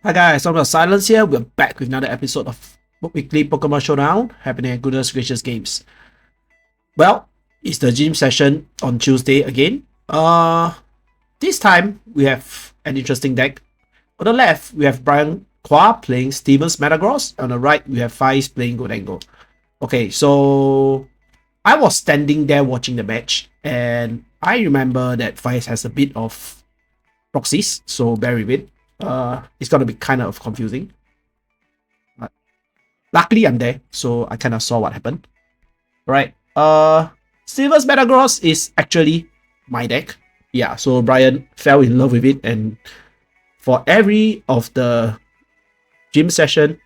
Hi guys, I'm Silence here. We're back with another episode of Weekly Pokemon Showdown happening at Goodness Gracious Games. Well, it's the gym session on Tuesday again. This time we have an interesting deck. On the left, we have Brian Kwa playing Steven's Metagross. On the right, we have Faiz playing Gholdengo. Okay, so I was standing there watching the match, and I remember that Faiz has a bit of proxies, so bear with it. It's gonna be kind of confusing. But luckily I'm there, so I kind of saw what happened. Right. Steven's Metagross is actually my deck. Yeah, so Brian fell in love with it, and for every of the gym session,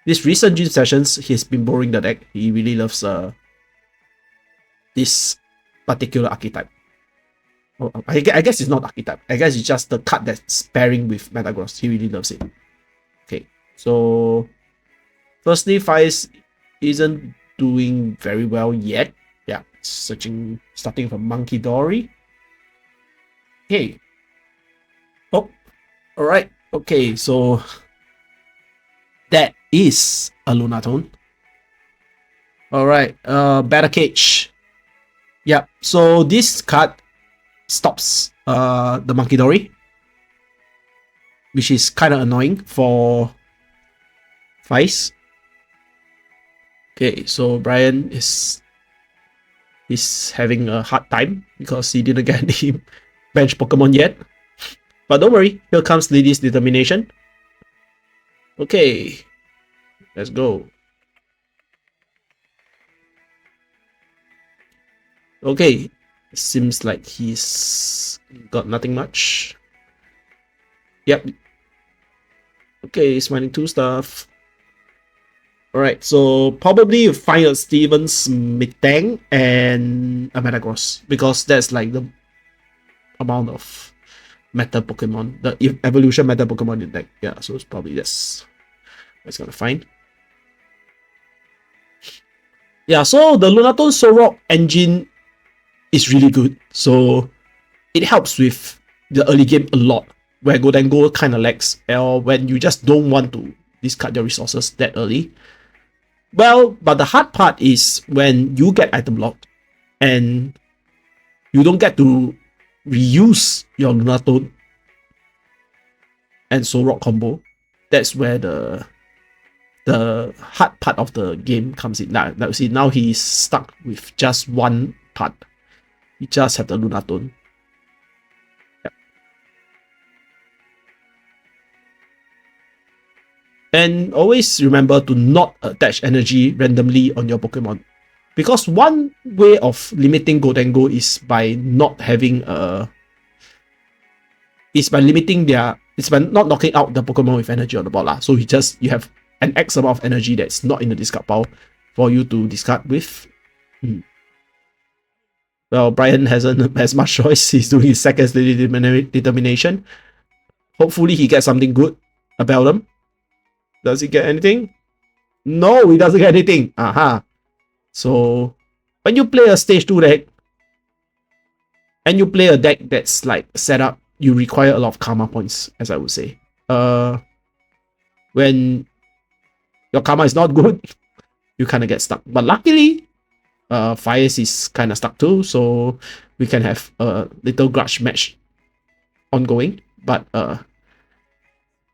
this recent gym sessions, he's been borrowing the deck. He really loves this particular archetype. Oh, I guess it's not archetype. I guess it's just the card that's pairing with Metagross. He really loves it. Okay, so firstly, Faiz isn't doing very well yet. Yeah, starting from Monkey Dory. Okay. Oh, alright. Okay, so that is a Lunatone. Alright, Battle Cage. Yep, so this card stops the Monkey Dory, which is kind of annoying for Faiz. Okay, so Brian is having a hard time because he didn't get any bench Pokemon yet. But don't worry, here comes Lily's Determination. Okay, let's go. Okay, seems like he's got nothing much. Yep. Okay, he's mining 2 stuff. Alright, so probably you find a Steven's Midtang and a Metagross, because that's like the amount of meta Pokemon, the evolution meta Pokemon in deck. Yeah, so it's probably that's gonna find. Yeah, so the Lunatone Solrock engine is really good. So it helps with the early game a lot, where Gholdengo kind of lags, or when you just don't want to discard your resources that early. Well, but the hard part is when you get item locked and you don't get to reuse your Lunatone and Solrock combo. That's where the hard part of the game comes in. Now see, now he's stuck with just one part. You just have the Lunatone. Yep. And always remember to not attach energy randomly on your Pokemon. Because one way of limiting Gholdengo is by not having is by not knocking out the Pokemon with energy on the board. So you have an X amount of energy that's not in the discard pile for you to discard with. Well, Brian hasn't as much choice. He's doing his second determination. Hopefully he gets something good about them. Does he get anything? No, he doesn't get anything. Aha. So when you play a stage 2 deck and you play a deck that's like set up, you require a lot of karma points, as I would say. When your karma is not good, you kind of get stuck. But luckily, Faiz is kind of stuck too, so we can have a little grudge match ongoing. But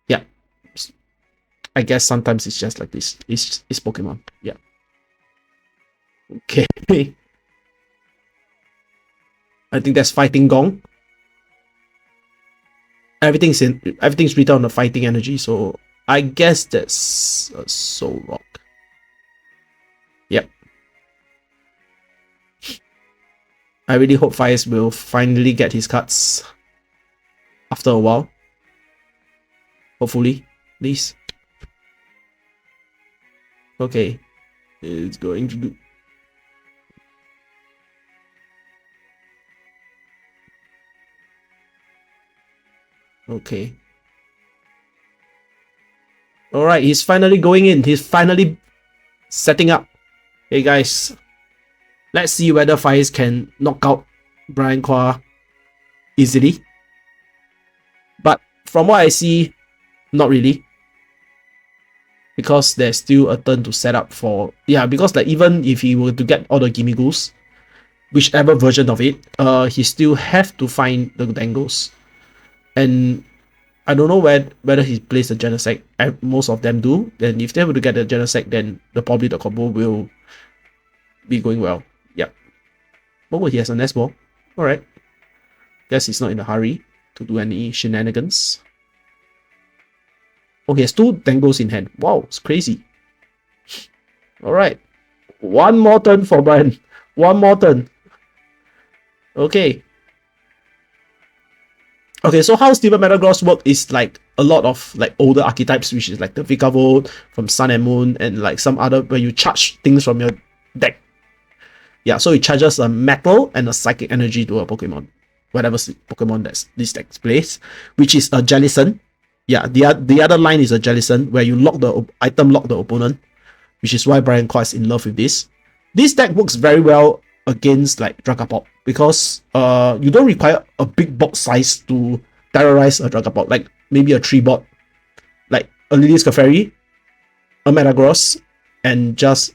yeah, I guess sometimes it's just like this. It's Pokemon. Yeah. Okay. I think that's Fighting Gong. Everything's written on the fighting energy, so I guess that's a Solrock. Yep. I really hope Faiz will finally get his cards after a while. Hopefully, please. Okay, it's going to do. Okay. Alright, he's finally going in. He's finally setting up. Hey guys, let's see whether Faiz can knock out Brian Kwa easily. But from what I see, Not really. Because there's still a turn to set up for... Yeah, because like even if he were to get all the Gimmighosts, whichever version of it, he still have to find the Dangles. And I don't know whether he plays the Genesect. Most of them do. Then if they were to get the Genesect, then probably the combo will be going well. Yep. Oh, he has a Nest Ball. Alright. Guess he's not in a hurry to do any shenanigans. Oh, he has 2 Dangles in hand. Wow, it's crazy. Alright. One more turn for Brian. One more turn. Okay. Okay, so how Steven Metagross work is like a lot of like older archetypes, which is like the Vikavolt from Sun and Moon and like some other where you charge things from your deck. Yeah, so it charges a metal and a psychic energy to a Pokemon. Whatever Pokemon that this deck plays, which is a Jellicent. Yeah, the other line is a Jellicent where you lock the item lock the opponent, which is why Brian Qua is in love with this. This deck works very well against like Dragapult because you don't require a big box size to terrorize a Dragapult, like maybe a 3-bot, like a Lilius Clefairy, a Metagross, and just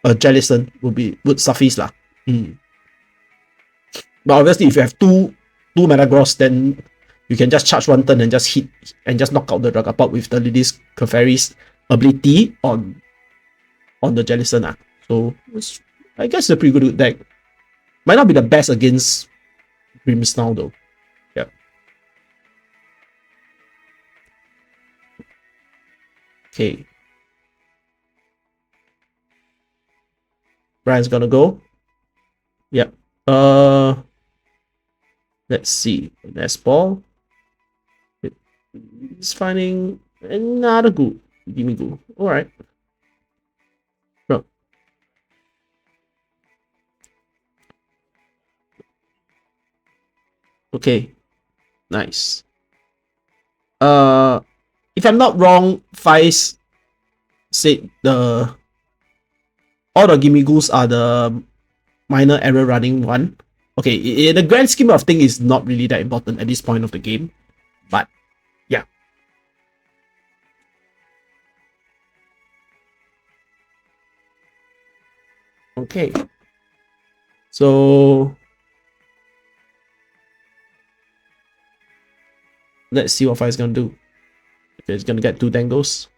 a Jellicent would suffice lah. But obviously if you have two Metagross, then you can just charge one turn and just hit and just knock out the Dragapult with the Lilius Clefairy's ability on the Jellicent. So I guess it's a pretty good deck. Might not be the best against Grimmsnarl though. Yeah. Okay. Brian's gonna go. Yep. Let's see. Nest Ball. It's finding another good Gimmighost. Alright. Bro. Okay. Nice. If I'm not wrong, Faiz said all the Gimmighosts are the minor error running one. Okay, in the grand scheme of things, it's not really that important at this point of the game. But yeah. Okay. So let's see what Fire's gonna do. Okay, it's gonna get 2 Dangles.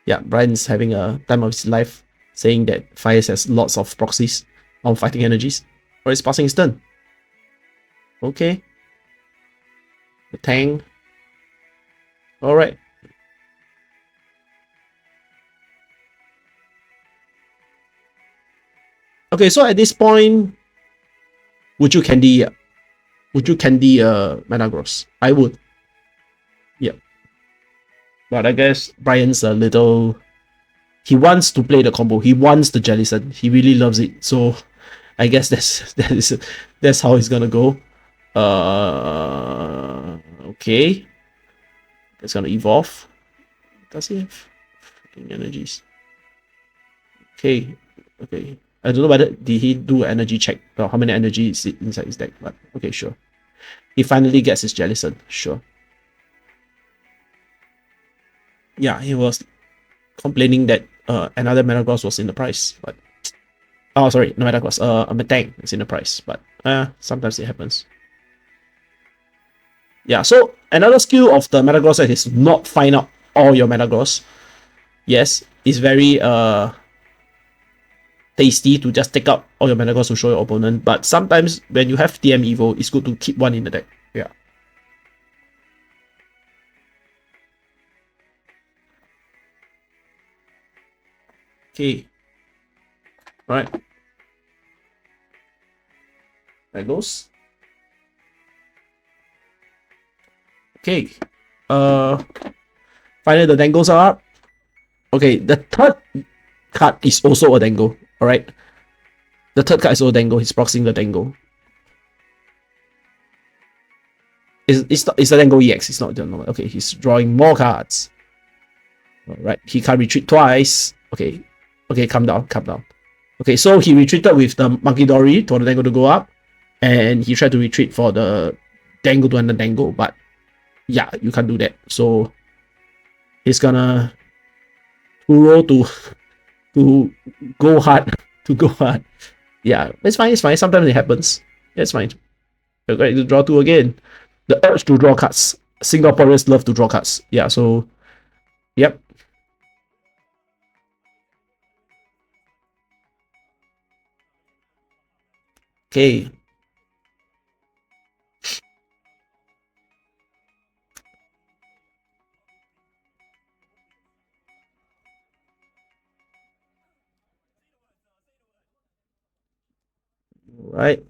Yeah, Brian's having a time of his life, saying that Fire has lots of proxies on fighting energies. Or it's passing his turn. Okay. The Tang. Alright. Okay, so at this point, would you candy Metagross? I would. Yep. But I guess Brian's a little... He wants to play the combo. He wants the Jellicent. He really loves it. So I guess that's how it's gonna go. Okay. It's gonna evolve. Does he have fucking energies? Okay. Okay. I don't know whether did he do an energy check or how many energy is it inside his deck, but okay, sure. He finally gets his Jellicent, sure. Yeah, he was complaining that another Metagross was in the price, but oh sorry, no Metagross, a Metang is in the price, but sometimes it happens. Yeah, so another skill of the Metagross set is not find out all your Metagross. Yes, it's very tasty to just take out all your Metagross to show your opponent, but sometimes when you have TM Evo, it's good to keep one in the deck. Yeah. Okay. Alright. There goes. Okay. Finally the Dangles are up. Okay, the third card is also a Dango. Alright. The third card is also Dango. He's proxying the Dango. It's the Dango EX. It's not the normal. Okay, he's drawing more cards. Alright. He can't retreat twice. Okay. Okay, calm down. Calm down. Okay, so he retreated with the Monkey Dory for the Dango to go up. And he tried to retreat for the dango to dango, but yeah, you can't do that. So he's gonna Kuro to go hard to go hard. Yeah, it's fine. It's fine. Sometimes it happens. It's fine. You're going to draw two again. The urge to draw cards. Singaporeans love to draw cards. Yeah. So yep. Okay. Right.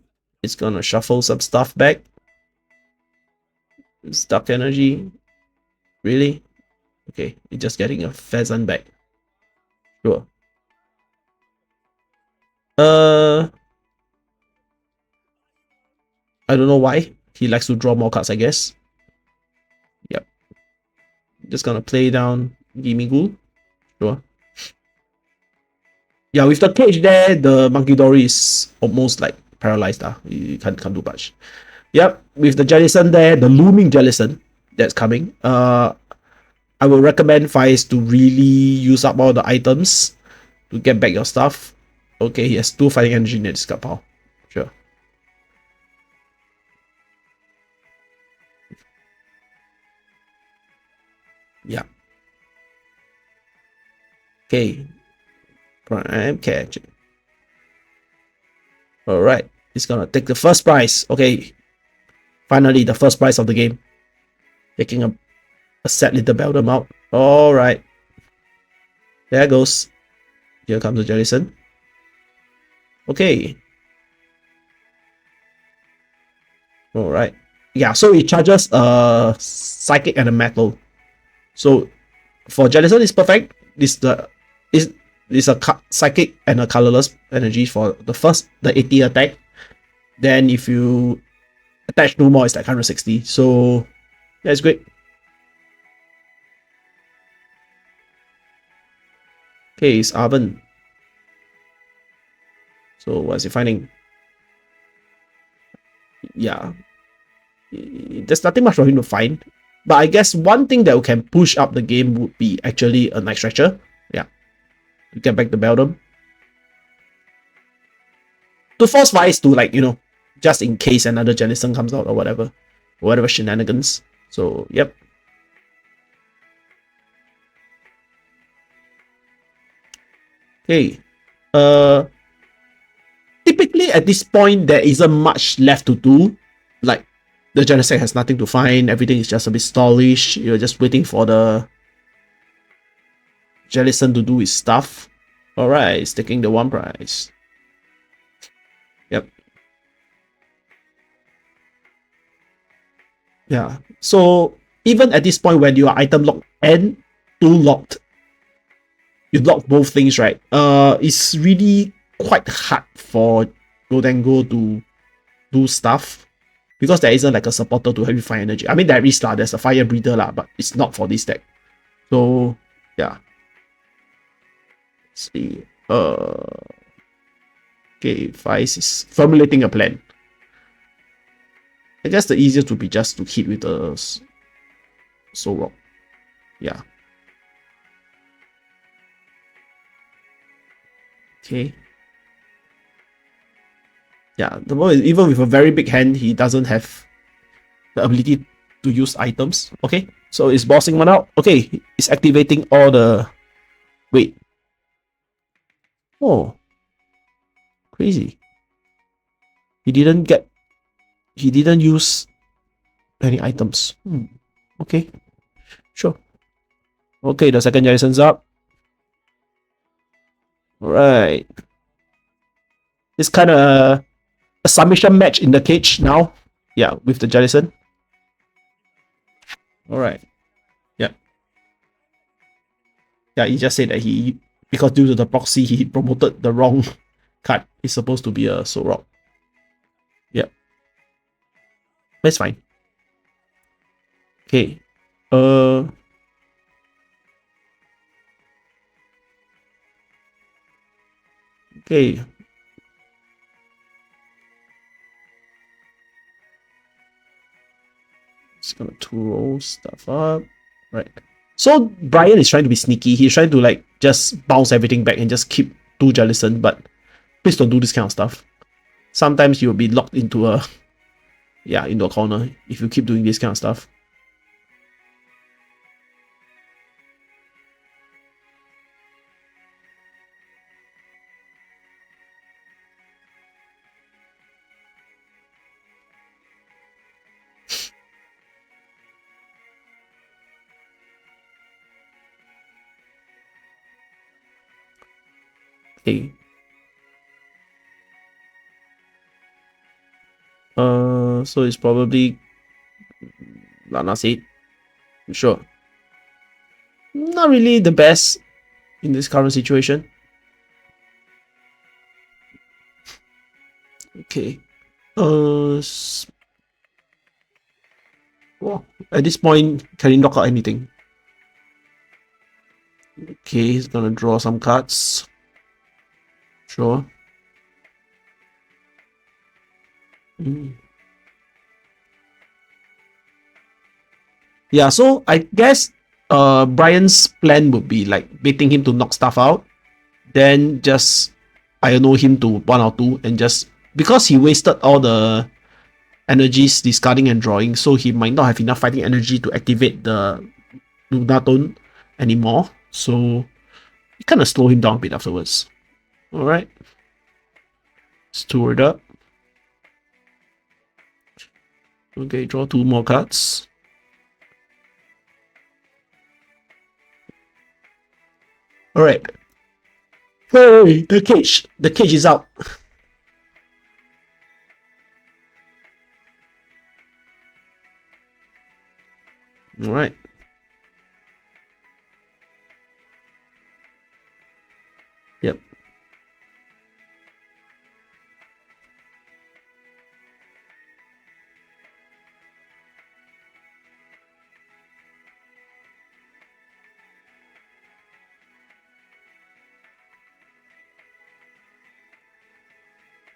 It's gonna shuffle some stuff back. Stuck energy. Really? Okay. It's just getting a pheasant back. Sure. I don't know why. He likes to draw more cards, I guess. Yep. Just gonna play down Gimme Ghoul. Sure. Yeah, with the cage there, the Monkey Dory is almost like paralyzed. You can't do much. Yep, with the Jellison there, the looming Jellison that's coming. I will recommend Faiz to really use up all the items to get back your stuff. Okay, he has 2 fighting energy in his card pile. Sure. Yeah. Okay. Prime catch. Alright. He's gonna take the first prize. Okay. Finally, the first prize of the game. Taking a sad little Beldum out. Alright. There goes. Here comes the Jellison. Okay. Alright. Yeah, so it charges a psychic and a metal. So for Jellison is perfect. Is a psychic and a colorless energy for the 80 attack. Then if you attach 2 more, it's like 160. So that's great. Okay, it's Arven. So what's he finding? Yeah. There's nothing much for him to find. But I guess one thing that can push up the game would be actually a Night Stretcher. Yeah. To get back the Beldum. To force Vice to, like, just in case another Jellison comes out or whatever. Whatever shenanigans. So, yep. Okay. Typically at this point, there isn't much left to do. Like, the Genesect has nothing to find. Everything is just a bit stallish. You're just waiting for the Jellison to do his stuff. Alright, it's taking the 1 prize. Yep. Yeah. So, even at this point when you are item locked and 2 locked, you lock both things, right? It's really quite hard for Gholdengo to do stuff because there isn't like a supporter to help you find energy. I mean, there is there's a fire breather but it's not for this deck. So yeah. Let's see. Okay, Vice is formulating a plan. I guess the easiest would be just to hit with the Soul Rock. Yeah. Okay. Yeah, the problem is even with a very big hand, he doesn't have the ability to use items. Okay, so it's bossing one out. Okay, it's activating all the... Wait. Oh. Crazy. He didn't use any items. Okay. Sure. Okay, the second Jason's up. Alright. It's kind of a submission match in the cage now. Yeah, with the Jellison. Alright. Yeah. Yeah, he just said that because due to the proxy, he promoted the wrong card. It's supposed to be a Soul Rock. Yep. That's fine. Okay. Okay. Just gonna two-roll stuff up. Right. So Brian is trying to be sneaky. He's trying to like just bounce everything back and just keep 2 Jellicent, but please don't do this kind of stuff. Sometimes you'll be locked into a into a corner if you keep doing this kind of stuff. Okay. So it's probably Lana said. Sure. Not really the best in this current situation. Okay. Well, at this point, can he knock out anything? Okay, he's gonna draw some cards. Sure. Yeah, so I guess Brian's plan would be like baiting him to knock stuff out, then just I know him to 1 or 2 and just because he wasted all the energies discarding and drawing, so he might not have enough fighting energy to activate the Lunatone anymore. So it kind of slow him down a bit afterwards. Alright. Steward up. Okay, draw 2 more cards. Alright. Hey, the cage. The cage is out. Alright. Yep.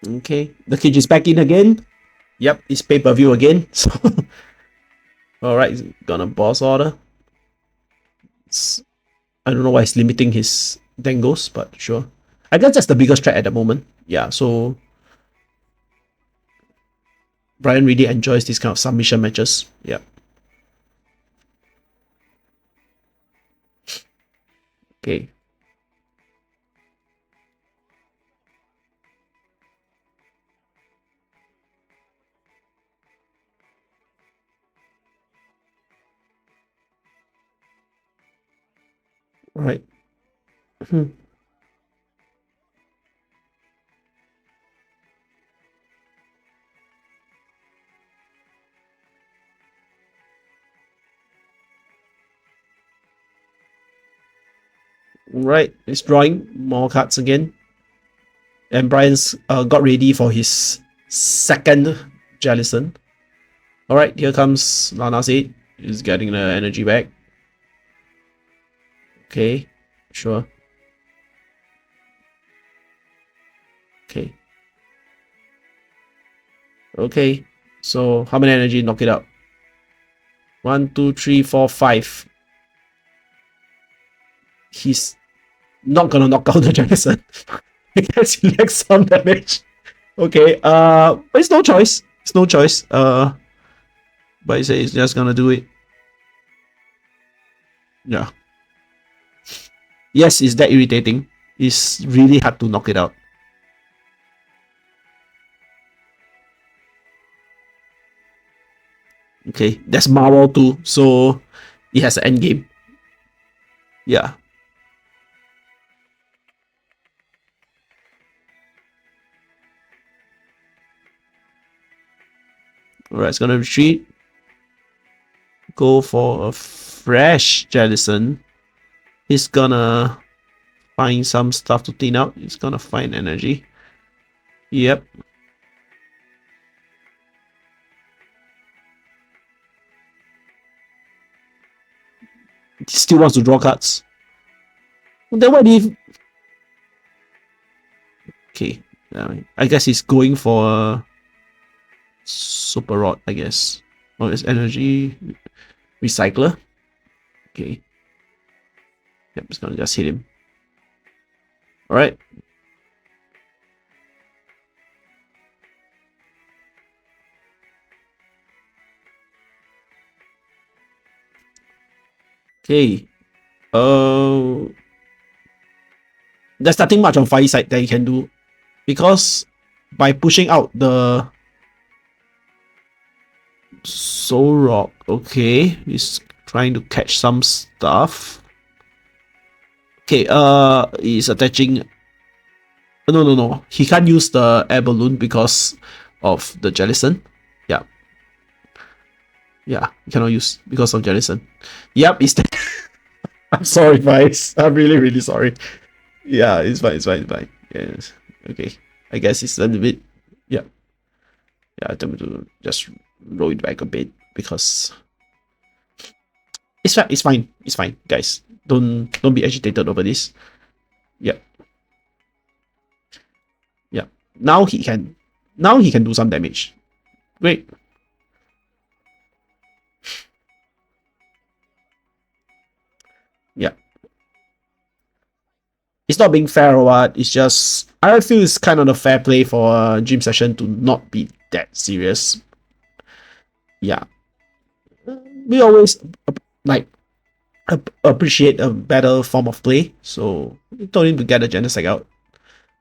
Okay, the cage is back in again. Yep, it's pay-per-view again. So alright, he's gonna boss order. I don't know why he's limiting his Dengos, but sure. I guess that's the biggest threat at the moment. Yeah, so Brian really enjoys these kind of submission matches. Yeah. Okay. Right. Right, he's drawing more cards again. And Brian's got ready for his second Jellison. Alright, here comes Lana Seed. He's getting the energy back. Okay, sure. Okay. Okay, so how many energy? Knock it out. 1, 2, 3, 4, 5. He's not gonna knock out the Jellison. I guess he lacks some damage. Okay, but it's no choice. It's no choice. But he says he's just gonna do it. Yeah. Yes, it's that irritating. It's really hard to knock it out. Okay, that's Marvel too, so it has an end game. Yeah. Alright, it's gonna retreat. Go for a fresh Jellison. He's gonna find some stuff to clean out. He's gonna find energy. Yep. He still wants to draw cards. Then what if... Okay. I guess he's going for a Super Rod, I guess. Oh, it's energy recycler. Okay. Yep, it's gonna just hit him. Alright. Okay. There's nothing much on Fire side that you can do, because by pushing out the Soul Rock, okay, he's trying to catch some stuff. Okay, he's attaching. No. He can't use the air balloon because of the Jellicent. Yeah. Yeah, he cannot use because of Jellicent. Yep, he's dead. I'm sorry, guys. I'm really sorry. Yeah, it's fine. Yes. Okay. I guess it's a little bit. Yeah. Yeah, I have to just roll it back a bit because it's fine, guys. Don't be agitated over this. Yeah. Yeah. Now he can do some damage. Great. Yeah. It's not being fair or what. It's just I feel it's kind of a fair play for a gym session to not be that serious. Yeah. We always like appreciate a better form of play, so we told him to get the Genesect out.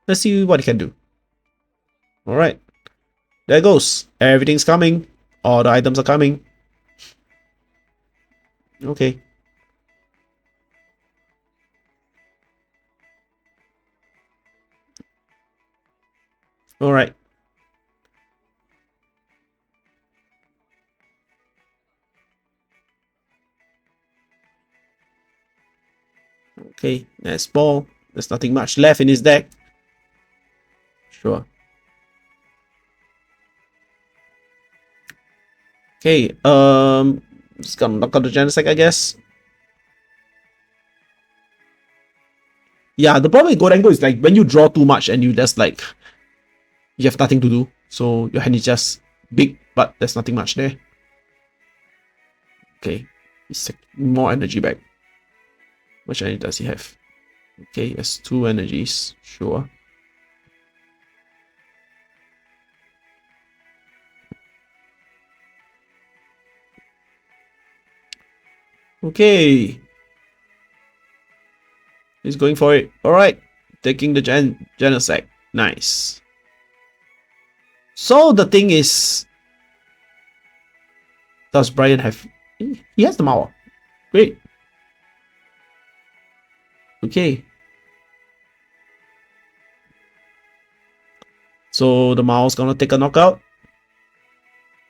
Let's see what he can do. Alright. There goes. Everything's coming. All the items are coming. Okay. Alright. Okay, there's ball. There's nothing much left in his deck. Sure. Okay, just gonna knock out the Genesect, I guess. Yeah, the problem with Gholdengo is like when you draw too much and you just like you have nothing to do. So your hand is just big, but there's nothing much there. Okay, he's more energy back. Which energy does he have? Okay, he has 2 energies. Sure. Okay. He's going for it. Alright. Taking the Genesect. Nice. So the thing is, does Brian have... He has the Mawa. Great. Okay. So the Mao's gonna take a knockout.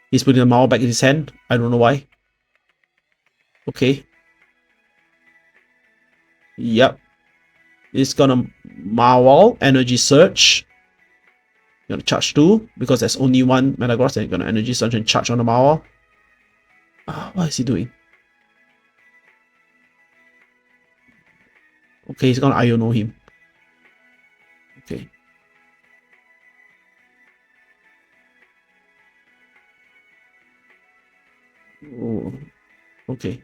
He's putting the Mao back in his hand. I don't know why. Okay. Yep. He's gonna Mawal, Energy Surge. Gonna charge 2 because there's only one Metagross, and gonna Energy Surge and charge on the Mawal. What is he doing? Okay, he's gonna Iono him. Okay. Oh, okay.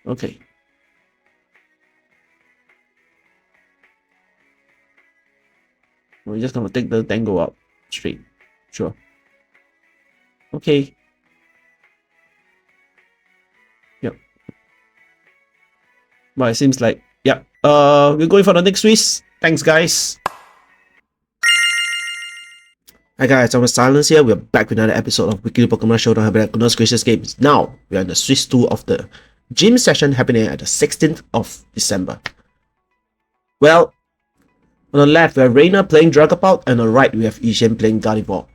Okay. We're just gonna take the Tango up straight. Sure. Okay. Yep. But it seems like, yeah. We're going for the next Swiss. Thanks, guys. Hi guys, I'm Silence here. We're back with another episode of Weekly Pokemon Showdown happening at Goodness Gracious Games. Now, we are in the Swiss 2 of the gym session happening at the 16th of December. Well, on the left, we have Reina playing Dragapult, and on the right, we have Ishan playing Gardevoir.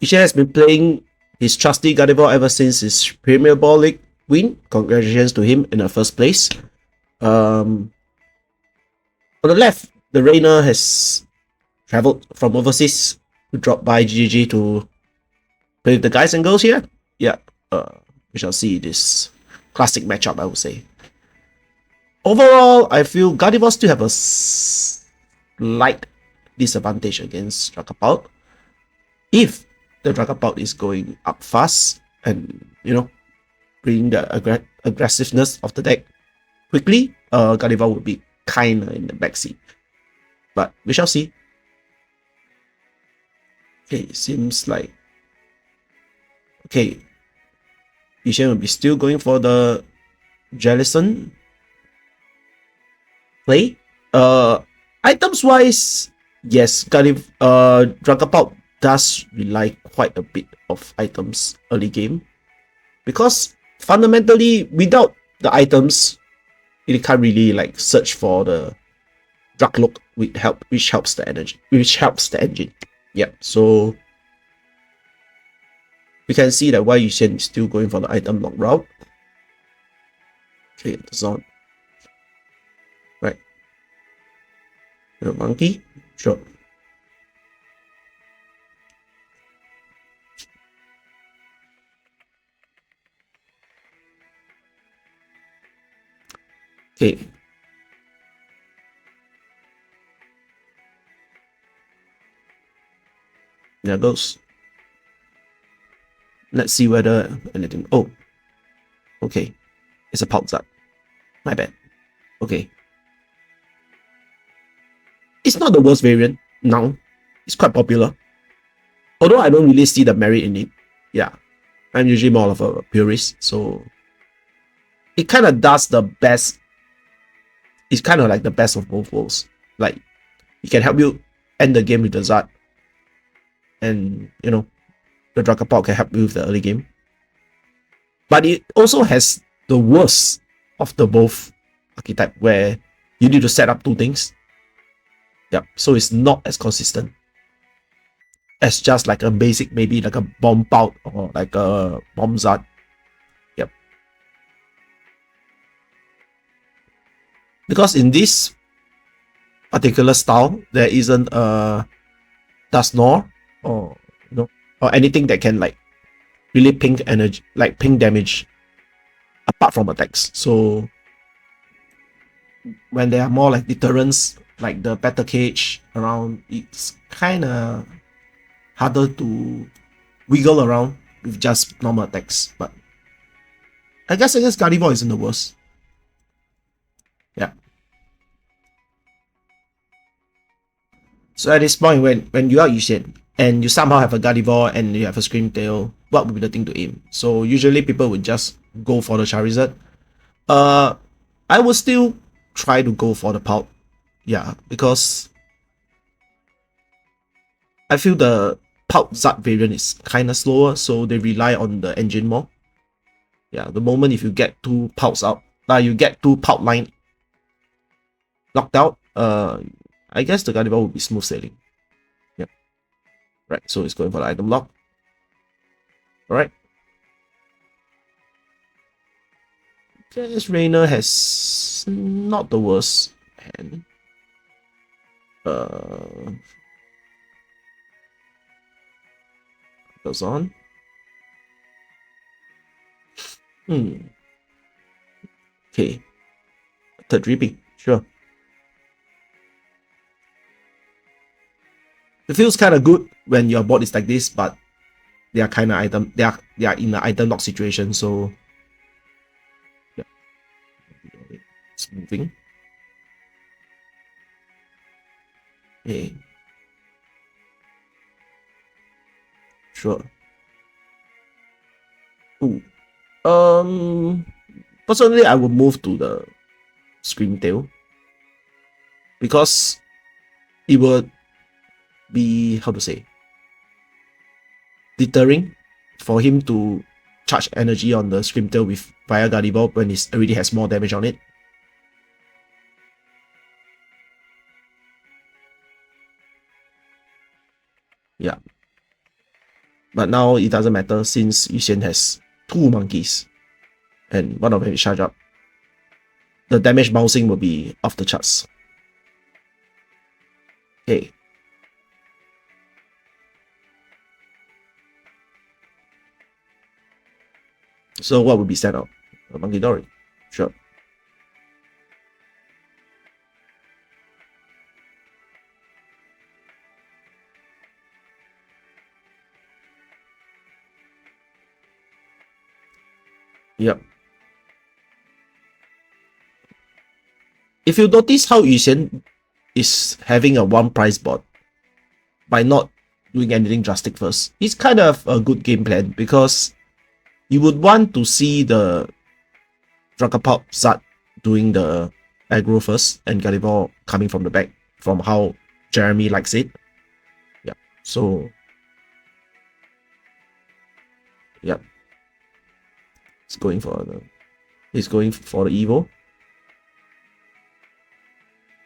Ishan has been playing his trusty Gardevoir ever since his Premier Ball League win. Congratulations to him in the first place. On the left, the Reina has traveled from overseas to drop by GGG to play with the guys and girls here. Yeah, we shall see this classic matchup, I would say. Overall, I feel Gardevoir still have a light disadvantage against Dragapult. If the Dragapult is going up fast and, you know, bring the aggressiveness of the deck quickly, Gardevoir would be kind of in the backseat. But we shall see. Okay, seems like... Okay, Yushen will be still going for the Jellicent play. Items wise, yes, Dragapult does rely quite a bit of items early game, because fundamentally without the items, it can't really like search for the Draglook which helps the engine. Yep. So we can see that why Yushen is still going for the item lock route. Okay, the zone. Right. The monkey? Sure. Okay. There goes. Let's see whether anything... Oh. Okay. It's a Pulsar. My bad. Okay. It's not the worst variant now. It's quite popular. Although I don't really see the merit in it. Yeah. I'm usually more of a purist, so it kind of does the best. It's kind of like the best of both worlds. Like, it can help you end the game with the Zard, and, you know, the Dragapult can help you with the early game. But it also has the worst of the both archetype, where you need to set up two things. Yep, so it's not as consistent as just like a basic, maybe like a Bomb Bout or like a Bomb Zard. Yep. Because in this particular style, there isn't a Dusknoir or, you know, or anything that can like really ping energy, like ping damage apart from attacks. So when there are more like deterrents, like the Battle Cage around, it's kind of harder to wiggle around with just normal attacks. But I guess Gardevoir isn't the worst. Yeah. So at this point, when you are Yushen and you somehow have a Gardevoir and you have a Scream Tail, what would be the thing to aim? So usually people would just go for the Charizard. I would still try to go for the Pulp. Yeah, because I feel the Pulp Zard variant is kind of slower, so they rely on the engine more. Yeah, the moment if you get two Pulps out, you get two Pulp line locked out, I guess the Gardevoir will be smooth sailing. Yep. Right, so it's going for the item lock. Alright. This Rainer has not the worst hand. Goes on. Okay. Third reaping, sure. It feels kind of good when your board is like this, but they are kind of item. They are in an item lock situation, so yeah, it's moving. Okay, sure. Ooh, personally, I would move to the Scream Tail because it would be, how to say, deterring for him to charge energy on the Scream Tail with via Gardevoir when it already has more damage on it. Yeah. But now it doesn't matter since Yushen has two monkeys and one of them is charged up. The damage bouncing will be off the charts. Okay. So what would be set out? A Monkey Dory. Sure. Yep. If you notice how Yuxian is having a one price bot by not doing anything drastic first, it's kind of a good game plan because you would want to see the Dragapult start doing the aggro first and Gardevoir coming from the back from how Jeremy likes it. Yep. So yep. He's going for the Evo.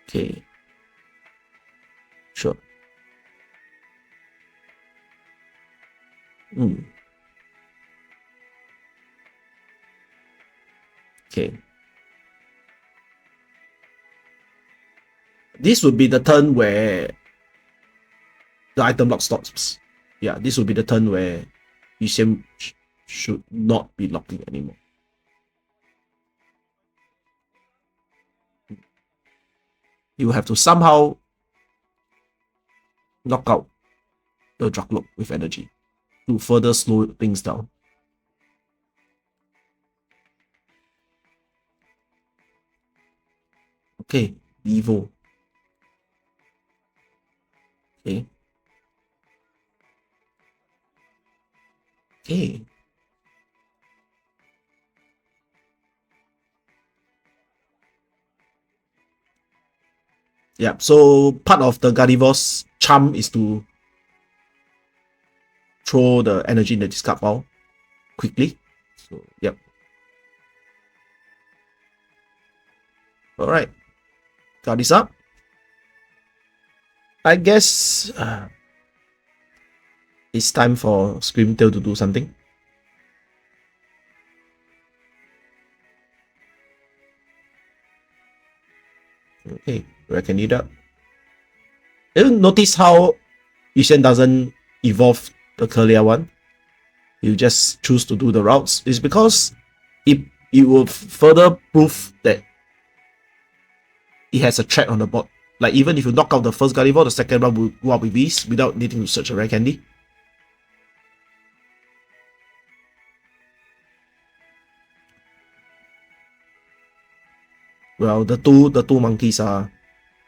Okay. Sure. Okay. This would be the turn where the item block stops. Yeah, this would be the turn where Yuxian should not be locking anymore. You have to somehow knock out the Dragapult with energy to further slow things down. Okay, Evo. Okay. Okay. Yeah, so part of the Gardevoir's charm is to throw the energy in the discard pile quickly. So, yep. Alright. Got this up. I guess it's time for Screamtail to do something. Okay, reckon it up. Notice how Yuxian doesn't evolve the Curlia one. You just choose to do the routes. It's because it will further prove that it has a threat on the board. Like even if you knock out the first Gardevoir, the second one will go up with ease without needing to search a rare candy. Well, the two monkeys are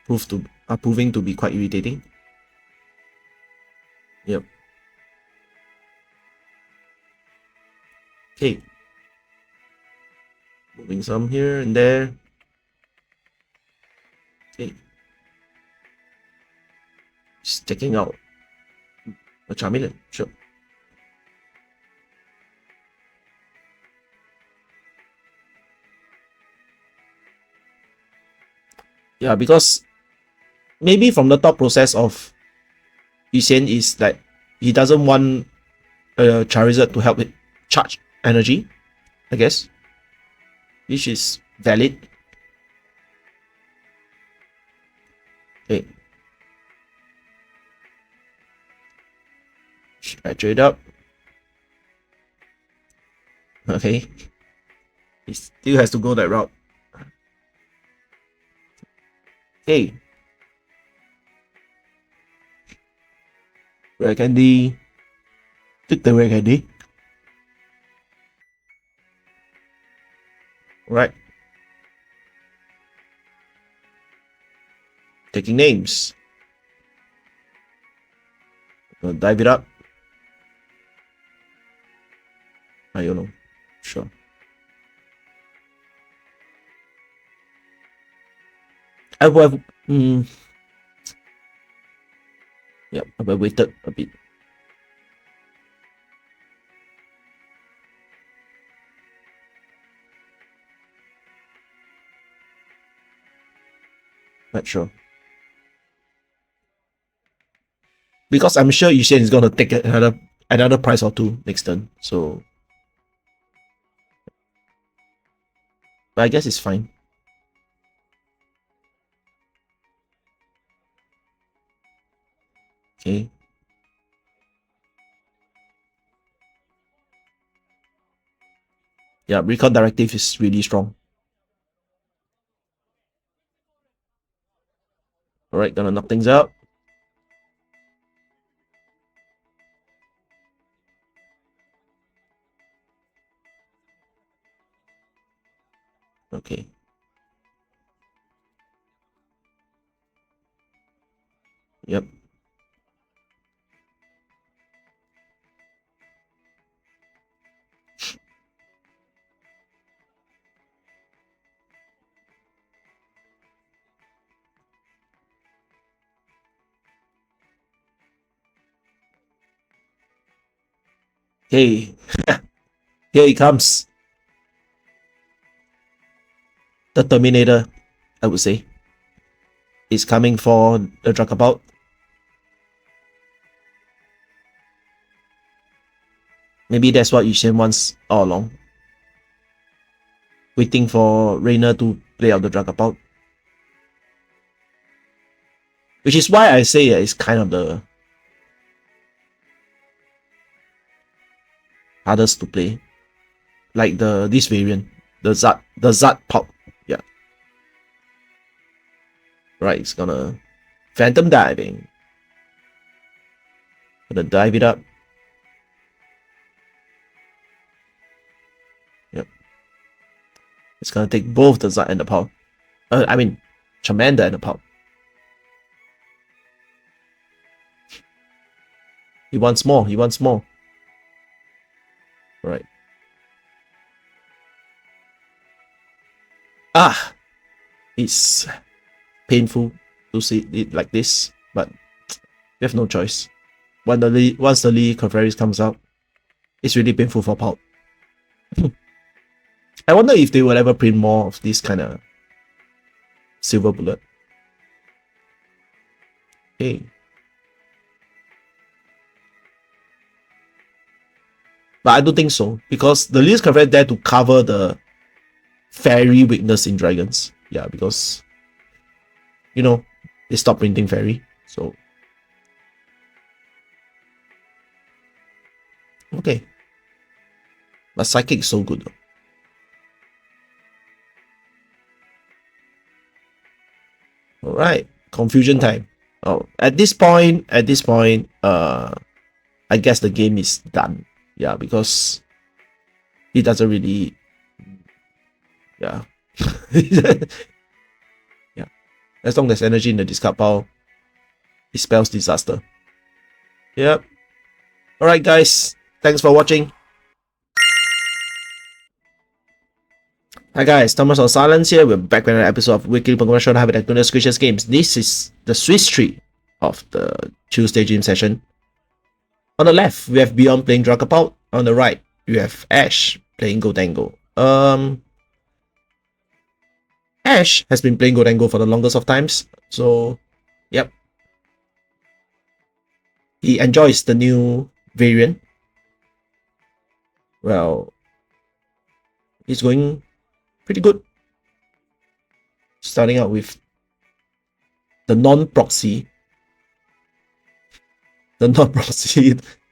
proving to be quite irritating. Yep. Okay. Moving some here and there. Okay. Just checking out a Charmeleon. Sure. Yeah, because maybe from the thought process of Yuxian is that he doesn't want a Charizard to help it charge energy, I guess, which is valid. Okay. I trade up. Okay. He still has to go that route. Okay. Rare candy. Take the rare candy. Right. Taking names. Gonna dive it up. I don't know. Sure. I would have. Yep, I would have waited a bit. Not sure. Because I'm sure Yuxian is gonna take another prize or two next turn. So, but I guess it's fine. Okay. Yeah, recall directive is really strong. Alright, gonna knock things out. Okay. Yep. Hey, here he comes. The Terminator, I would say, is coming for the Dragapult. Maybe that's what Yushen wants all along. Waiting for Reiner to play out the Dragapult. Which is why I say it's kind of the hardest to play. Like this variant, the Zat Pop. Yeah. Right, it's gonna Phantom Diving. Gonna dive it up. Yep. It's gonna take both the Zat and the Pop. I mean, Charmander and the Pop. He wants more. He wants more. Right. Ah! It's painful to see it like this, but we have no choice. Once the Lee Clefairy comes out, it's really painful for Pulp. I wonder if they will ever print more of this kind of Silver Bullet. Hey. But I don't think so, because the Lee's Clefairy there to cover the fairy weakness in dragons. Yeah, because you know they stopped printing fairy. So okay. But Psychic is so good though. Alright. Confusion time. Oh, at this point, I guess the game is done. Yeah, because he doesn't really yeah. Yeah. As long as there's energy in the discard pile, it spells disaster. Yep. Alright guys, thanks for watching. Hi guys, Thomas on Silence here. We're back with another episode of Weekly Pokemon Showdown with Goodness Gracious Games. This is the Swiss streak of the Tuesday gym session. On the left, we have Beyond playing Dragapult. On the right, we have Ash playing Gholdengo. Ash has been playing Gholdengo for the longest of times, so yep. He enjoys the new variant. Well, he's going pretty good. Starting out with the non-proxy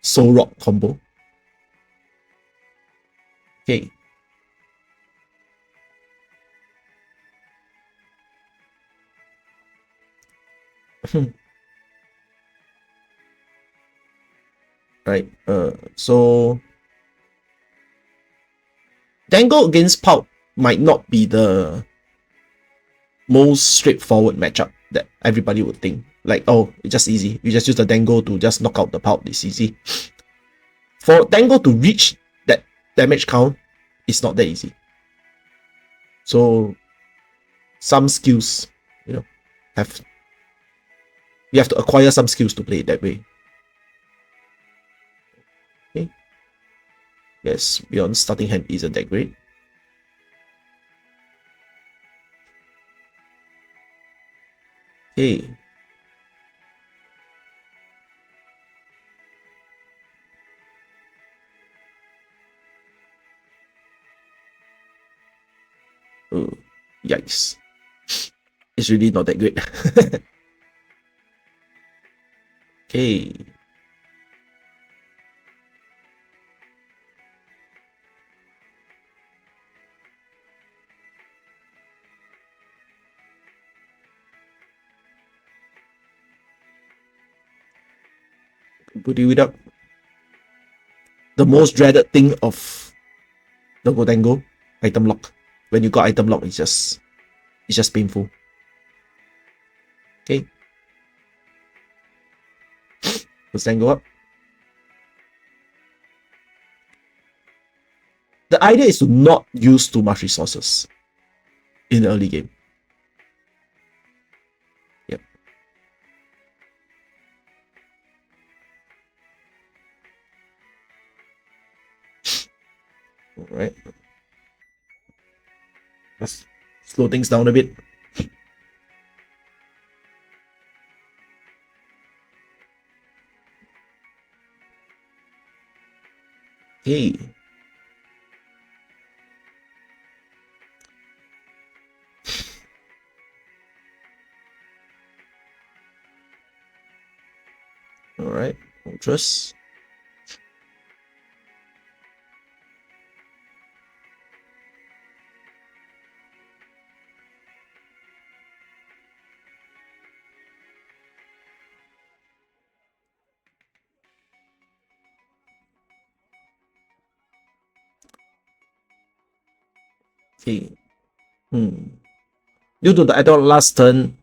Soul Rock combo. Okay. Right. So Dango against Pulp might not be the most straightforward matchup that everybody would think. Like, oh, it's just easy. You just use the Dango to just knock out the Pulp. It's easy. For Dango to reach that damage count, it's not that easy. So some skills, you have to acquire some skills to play it that way. Okay. Yes, Beyond starting hand isn't that great. Okay. Oh, yikes. It's really not that great. Okay. Put it up. The most dreaded thing of the Gholdengo, item lock. when you got item lock, it's just painful. Okay. Let's then go up. The idea is to not use too much resources in the early game. Yep. Alright. Let's slow things down a bit. Okay. Alright, Ultras. Okay. Due to the item last turn,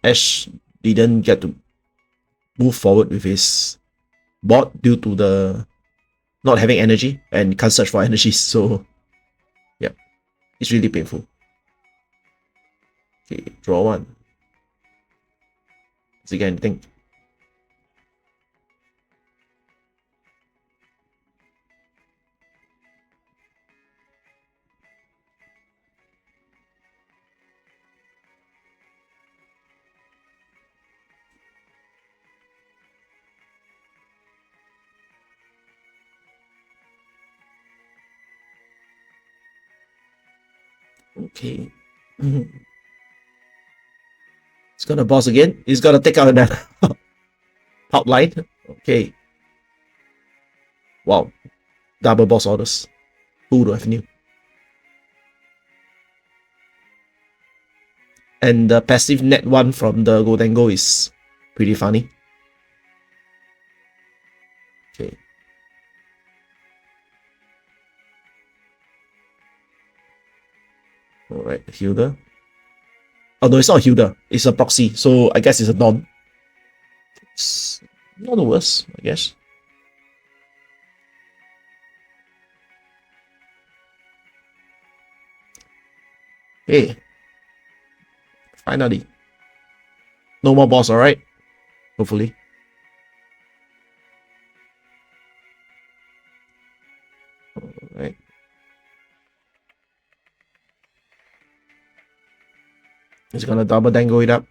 Ash didn't get to move forward with his board due to the not having energy and can't search for energy. So, yep, it's really painful. Okay, draw one. Is he get anything? Okay. It's gonna boss again. He's gonna take out another top line. Okay. Wow. Double boss orders. Who do I have new? And the passive net one from the Gholdengo is pretty funny. Okay. Alright, Hilda. Oh no, it's not a Hilda. It's a proxy. So I guess it's a non. It's not the worst, I guess. Hey. Finally. No more boss, alright? Hopefully. Alright. He's gonna double dangle it up.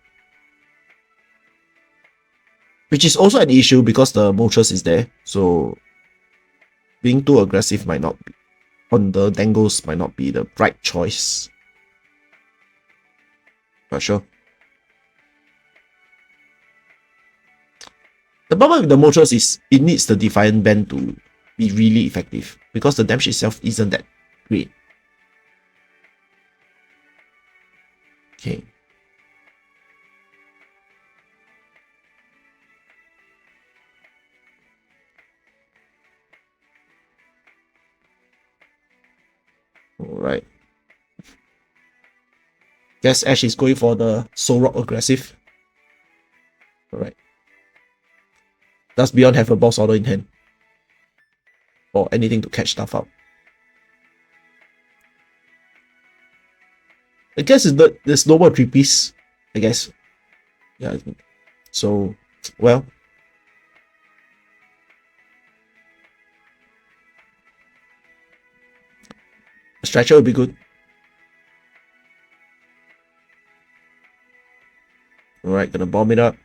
Which is also an issue because the Moltres is there. So being too aggressive might not be on the dangles might not be the right choice. But sure. The problem with the Moltres is it needs the Defiant Band to be really effective because the damage itself isn't that great. Okay. Alright. Guess Ash is going for the Soul Rock aggressive. Alright. Does Beyond have a boss order in hand? Or anything to catch stuff up? I guess there's no more 3-piece. I guess. Yeah. So, well. A stretcher would be good. Alright, gonna bomb it up.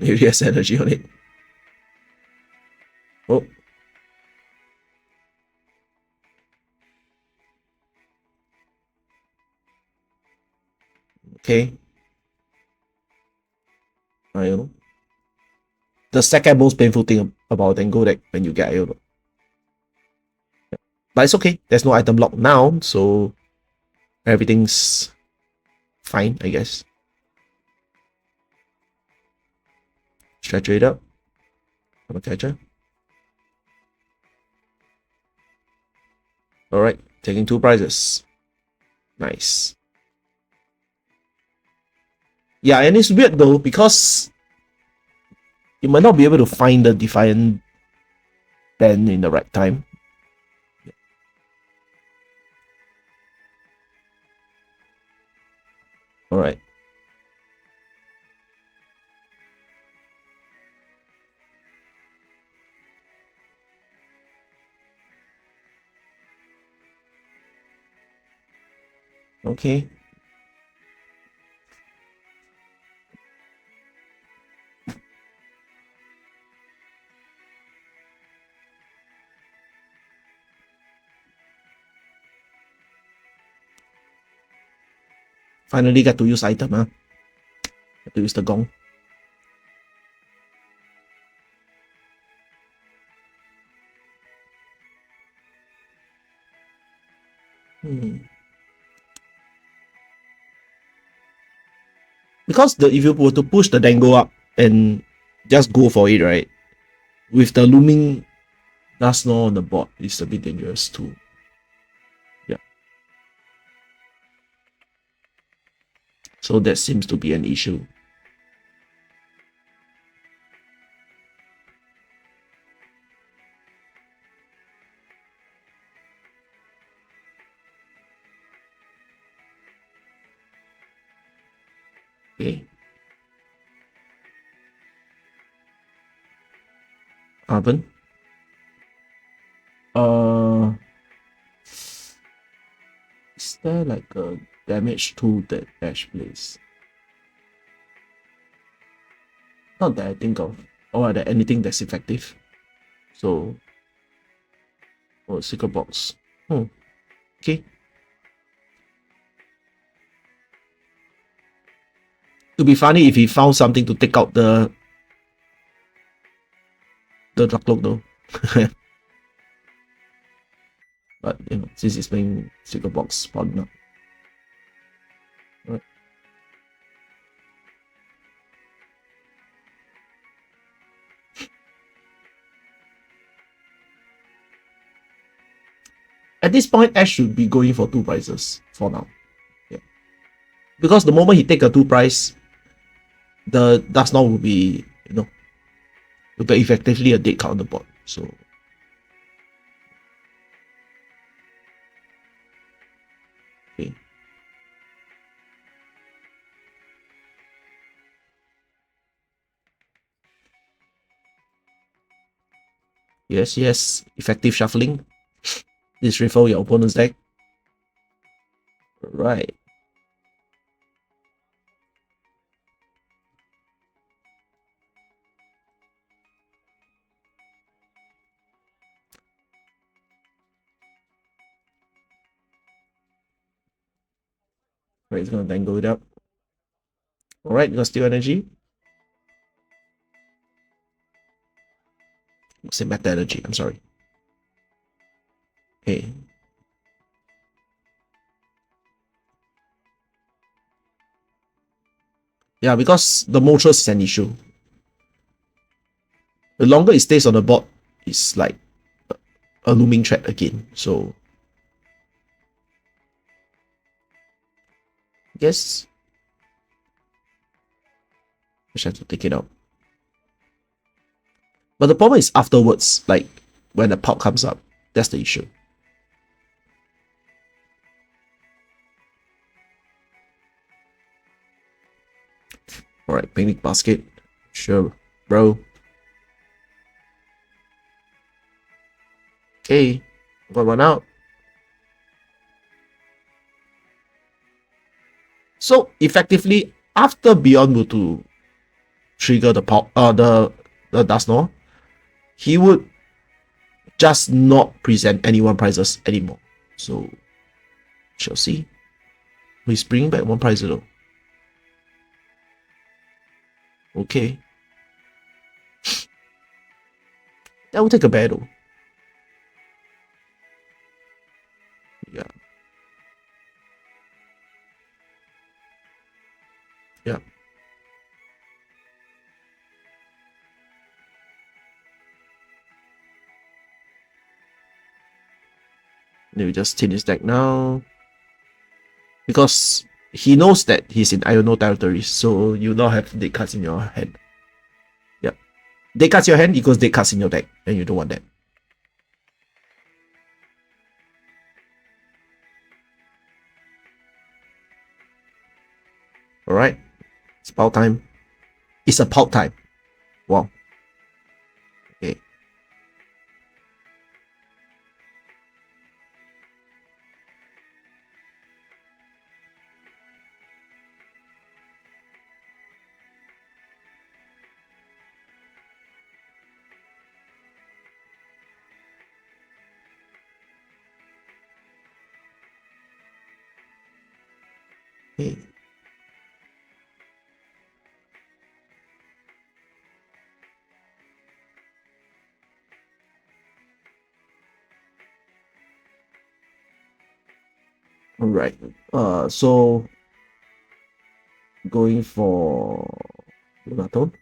Maybe he has energy on it. Oh. Okay. I don't know. The second most painful thing about Dango deck when you get Iolo. But it's okay. There's no item lock now, so everything's fine, I guess. Stretch it up. On a catcher. Alright, taking 2 prizes. Nice. Yeah, and it's weird though, because you might not be able to find the Defiant Den in the right time. Alright. Okay. Finally get to use item, huh? Get to use the gong. Because if you were to push the Dango up and just go for it, right? With the looming Dusknoir on the board, it's a bit dangerous too. Yeah. So that seems to be an issue. Okay. Oven. Is there like a damage tool that Ash plays? Not that I think of. Or are there anything that's effective? So, secret box. Okay. It'd be funny if he found something to take out the Dragapult though. But since he's playing secret box, probably not. Right. At this point, Ash should be going for 2 prizes for now. Yeah. Because the moment he take a 2 prize, the Dusknoir will be, will be effectively a dead card on the board. So okay. Yes, effective shuffling. Disrefill your opponent's deck. Right. Right, it's gonna dangle it up. Alright, you got Steel Energy. Say Meta Energy, I'm sorry. Okay. Yeah, because the Moltres is an issue. The longer it stays on the board, it's like a looming threat again. So I guess I should have to take it out. But the problem is afterwards, like when the pulp comes up, that's the issue. Alright, Picnic Basket. Sure, bro. Okay, got one out. So effectively, after Beyond were to trigger the Dusknoir, he would just not present any 1 prizes anymore. So shall see. He's bringing back 1 prize though. Okay. That will take a battle. Yeah. Yeah. Then we just change his deck now. Because he knows that he's in Iono territory, so you now have deck cards in your hand. Yep. Deck cards in your hand equals deck cards in your deck, and you don't want that. Alright. It's power time. It's a pulp time. Wow. Okay. Okay. Alright. So going for Lunaton.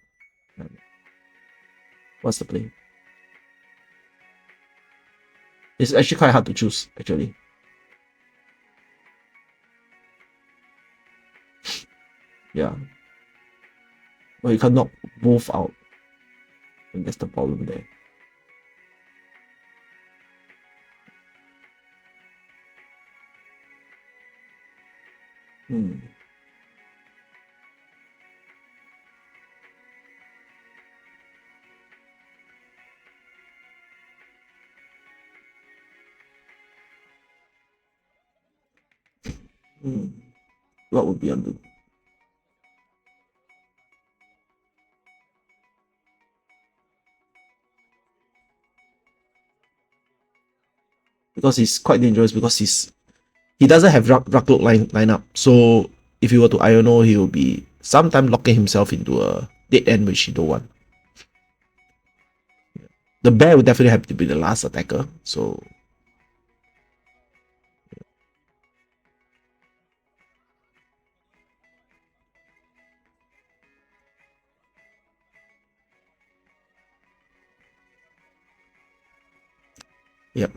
What's the play? It's actually quite hard to choose, actually. Yeah. Well, you can't knock both out. And that's the problem there. Hmm. What would be undo? Because he's quite dangerous because he doesn't have Rockload line up. So if he were to Iono, he will be sometime locking himself into a dead end which he don't want. The bear would definitely have to be the last attacker. So yep.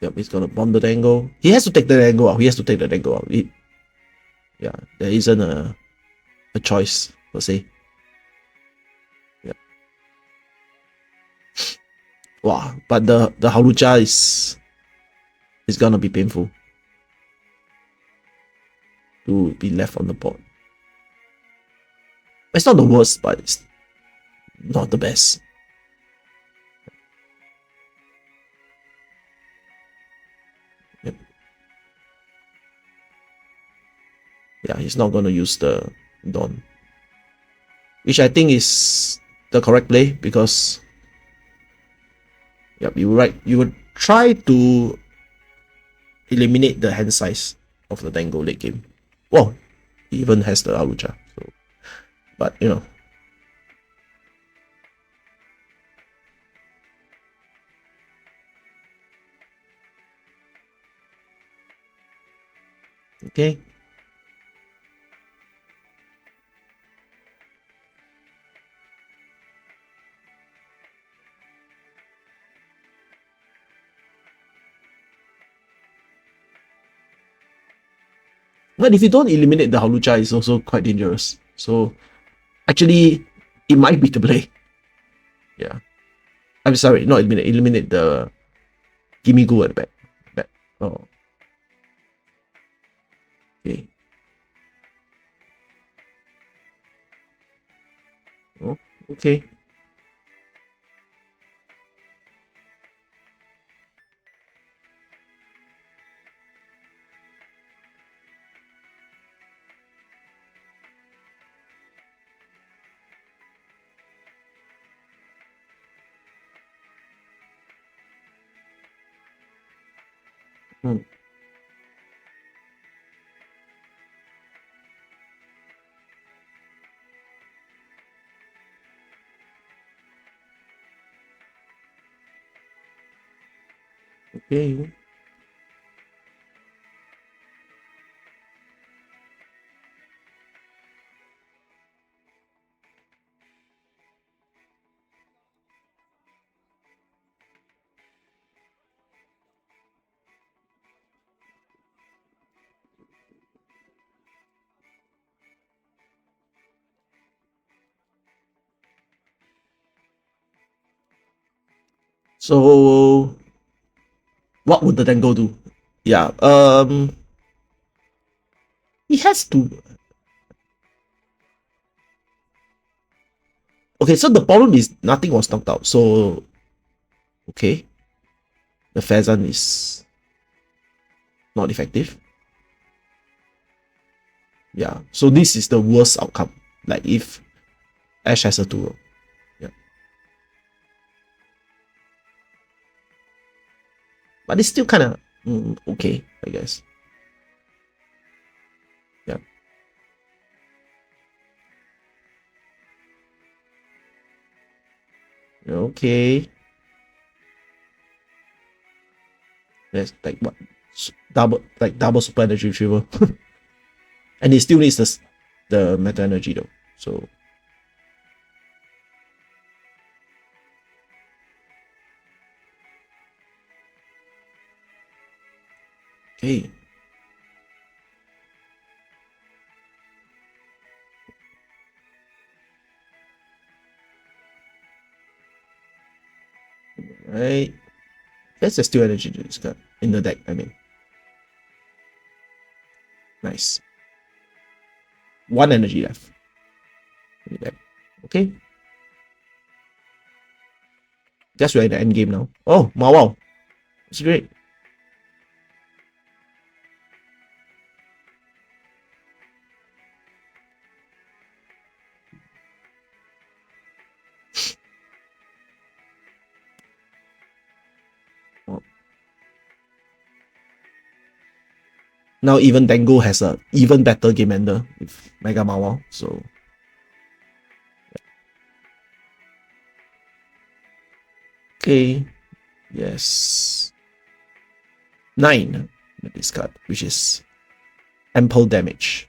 Yep, he's gonna bomb the Dango. He has to take the Dango out. He has to take the Dango out. Yeah, there isn't a choice per se. Yeah. Wow, but the Halucha is gonna be painful to be left on the board. It's not the worst, but it's not the best. Yep. Yeah, he's not gonna use the Dawn, which I think is the correct play because yep, you would try to eliminate the hand size of the Dango late game. Well, he even has the Alucha, so but you know. Okay. But if you don't eliminate the Halucha, it's also quite dangerous. So actually, it might be the play. Yeah. I'm sorry, not eliminate the Gimme Go at the back. Oh. Okay. Oh, okay. Hmm. Okay. So what would the Dango do? Yeah. He has to. Okay, so the problem is nothing was knocked out. So okay, the Phazon is not effective. Yeah. So this is the worst outcome. Like if Ash has a 2. Yeah. But it's still kind of okay, I guess. Yeah. Okay. That's like what? Double super energy retrieval. And it still needs the meta energy though. So okay. Right. Guess there's still energy to this card in the deck, I mean. Nice. 1 energy left. In the deck. Okay. Guess we're in the end game now. Oh, wow. It's great. Oh. Now even Dango has a even better game ender with Mega Mawao. So okay. Yes. 9 with this card, which is ample damage.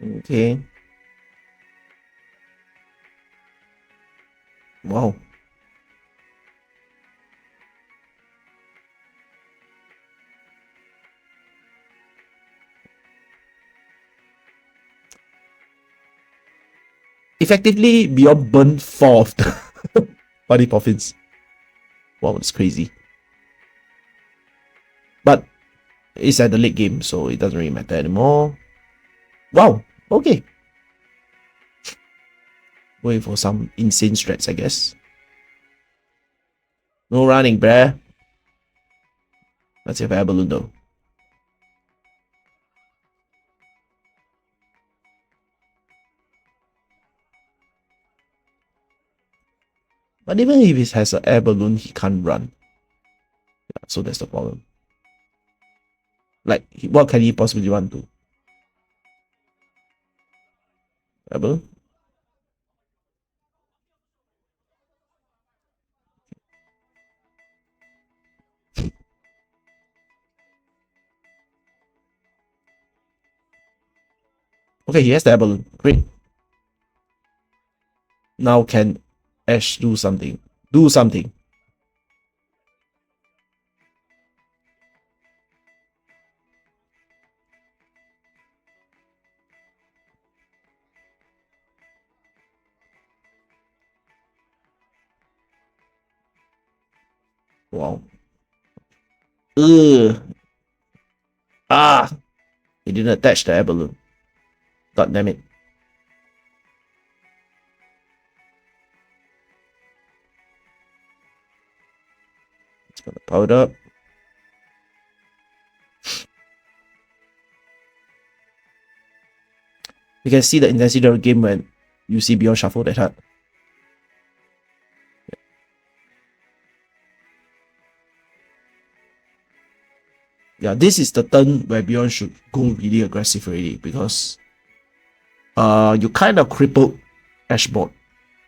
Okay. Wow. Effectively, beyond burn 4 of the body poffins. Wow, that's crazy. But it's at the late game, so it doesn't really matter anymore. Wow, okay. Going for some insane strats, I guess. No running, bruh. Let's see if I have a balloon though. But even if he has an air balloon, he can't run. Yeah, so that's the problem. Like, what can he possibly run to? Air balloon? Okay, he has the air balloon. Great. Now can Ash do something? Do something. Wow. Ugh. Ah! He didn't attach the air balloon. God damn it. It's gonna power it up. You can see the intensity of the game when you see Beyond Shuffle that hard. Yeah, this is the turn where Bjorn should go really aggressive already, because you kind of crippled Ashboard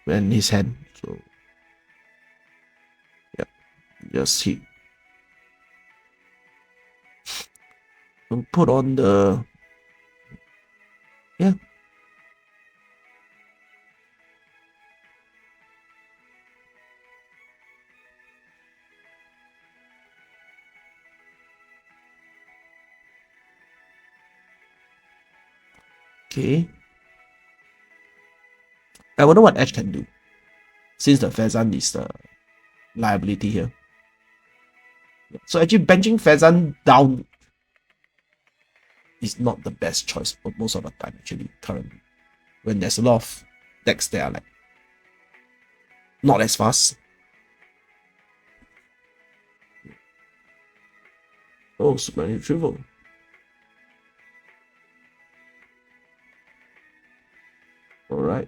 when his hand. So yeah, just hit. Don't put on the yeah. Okay. I wonder what Edge can do, since the Fezan is the liability here. So actually benching Fezan down is not the best choice for most of the time actually currently. When there's a lot of decks that are like not as fast. Oh, super retrieval. Alright.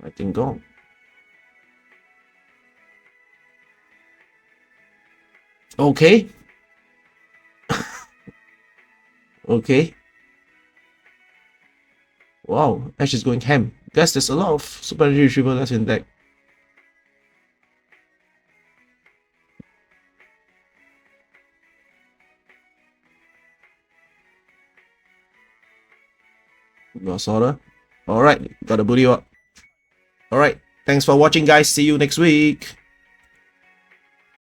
I think gone. Okay. Okay. Wow, Ash is going ham. Guess there's a lot of super energy retrieval that's in deck. No sorta. Alright, got a booty up. Alright, thanks for watching guys. See you next week.